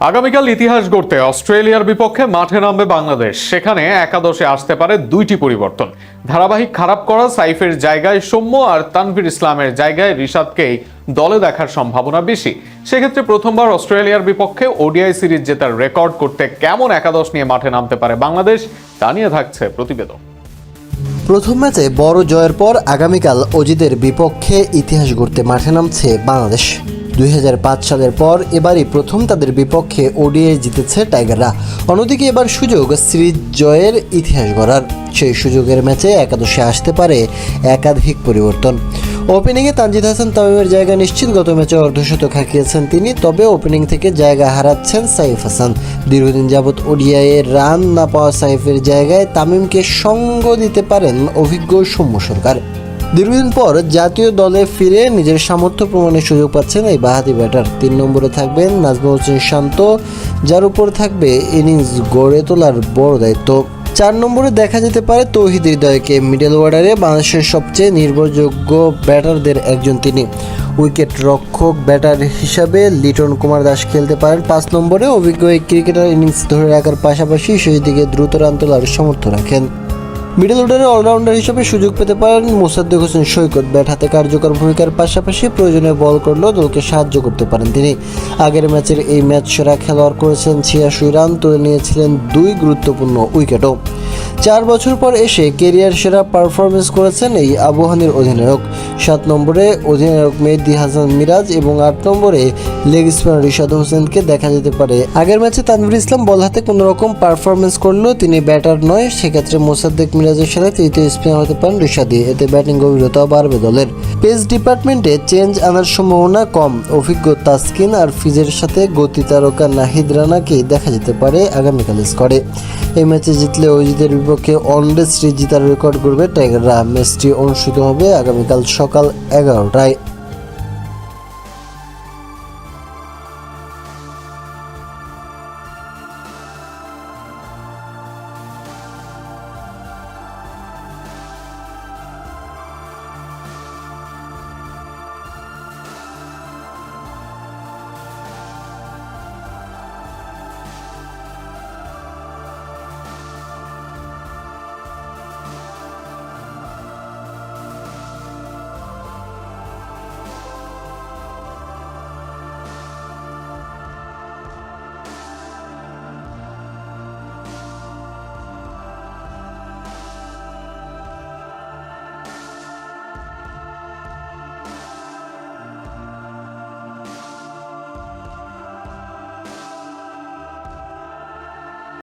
আগামীকাল ইতিহাস গড়তে অস্ট্রেলিয়ার বিপক্ষে মাঠে নামবে বাংলাদেশ। সেখানে একাদশে আসতে পারে দুইটি পরিবর্তন। ধারাবাহিক খারাপ করা সাইফের জায়গায় সৌম্য আর তানভীর ইসলামের জায়গায় রিশাদকেই দলে দেখার সম্ভাবনা বেশি। সেক্ষেত্রে প্রথমবার অস্ট্রেলিয়ার বিপক্ষে ওডিআই সিরিজ জেতার রেকর্ড করতে কেমন একাদশ নিয়ে মাঠে নামতে পারে বাংলাদেশ, তা নিয়ে থাকছে প্রতিবেদন। প্রথম ম্যাচে বড় জয়ের পর আগামীকাল অজিদের বিপক্ষে ইতিহাস গড়তে মাঠে নামছে বাংলাদেশ। 2005 সালের পর এবারই প্রথম তাদের বিপক্ষে ওডিআই জিতেছে টাইগাররা। অন্যদিকে এবার সুযোগ সিরিজ জয়ের ইতিহাস গড়ার। সেই সুযোগের ম্যাচে একাদশে আসতে পারে একাধিক পরিবর্তন। ওপেনিংয়ে তানজিদ হাসান তামিমের জায়গা নিশ্চিত। গত ম্যাচে অর্ধশতক হাঁকিয়েছেন তিনি, তবে ওপেনিং থেকে জায়গা হারাচ্ছেন সাইফ হাসান। দীর্ঘদিন যাবৎ ওডিআইয়ে রান না পাওয়া সাইফের জায়গায় তামিমকে সঙ্গ দিতে পারেন অভিজ্ঞ সৌম্য সরকার। দীর্ঘদিন পর জাতীয় দলে ফিরে নিজের সামর্থ্য প্রমাণের সুযোগ পাচ্ছেন এই বাঁহাতি ব্যাটার। 3 নম্বরে থাকবেন নাজমুল হোসেন শান্ত, যার উপর থাকবে ইনিংস গড়ে তোলার বড় দায়িত্ব। 4 নম্বরে দেখা যেতে পারে তৌহিদ হৃদয়কে। মিডল অর্ডারে বাংলাদেশের সবচেয়ে নির্ভরযোগ্য ব্যাটারদের একজন তিনি। উইকেট রক্ষক ব্যাটার হিসাবে লিটন কুমার দাস খেলতে পারেন। 5 নম্বরে অভিজ্ঞ এই ক্রিকেটার ইনিংস ধরে রাখার পাশাপাশি শেষ দিকে দ্রুত রান তোলার সামর্থ্য রাখেন। মিডল অর্ডারে অলরাউন্ডার হিসেবে সুযোগ পেতে পারেন মোসাদ্দেক হোসেন সৈকত। ব্যাট হাতে কার্যকর ভূমিকার পাশাপাশি প্রয়োজনে বল করলেও দলকে সাহায্য করতে পারেন তিনি। আগের ম্যাচের এই ম্যাচ সেরা খেলোয়াড় করেছেন 86 রান, তুলে নিয়েছিলেন 2 গুরুত্বপূর্ণ উইকেটও। 4 বছর পর এসে কেরিয়ার সেরা পারফরমেন্স করেছেন এই আবহানীর অধিনায়ক। 7 নম্বরে অধিনায়ক মেহেদী হাসান মিরাজ এবং 8 নম্বরে লেগ স্পিনার রিশাদ হোসেনকে দেখা যেতে পারে। আগের ম্যাচে তানভীর ইসলাম বল হাতে কোনোরকম পারফরমেন্স করলেও তিনি ব্যাটার নয়, সেক্ষেত্রে মোসাদ্দেক মিরাজের সাথে তৃতীয় স্পিনার হতে পারেন রিশাদী। এতে ব্যাটিং গভীরতা বাড়বে দলের। পেস ডিপার্টমেন্টে চেঞ্জ আনার সম্ভাবনা কম। অভিজ্ঞ তাসকিন আর ফিজের সাথে গতি তারকা নাহিদ রানাকে দেখা যেতে পারে আগামীকাল স্কোয়াডে। এই ম্যাচে জিতলে অজিদের বিপক্ষে ওয়ানডে সিরিজ জেতার রেকর্ড করবে টাইগাররা। ম্যাচটি অনুষ্ঠিত হবে আগামীকাল সকাল 11টায়।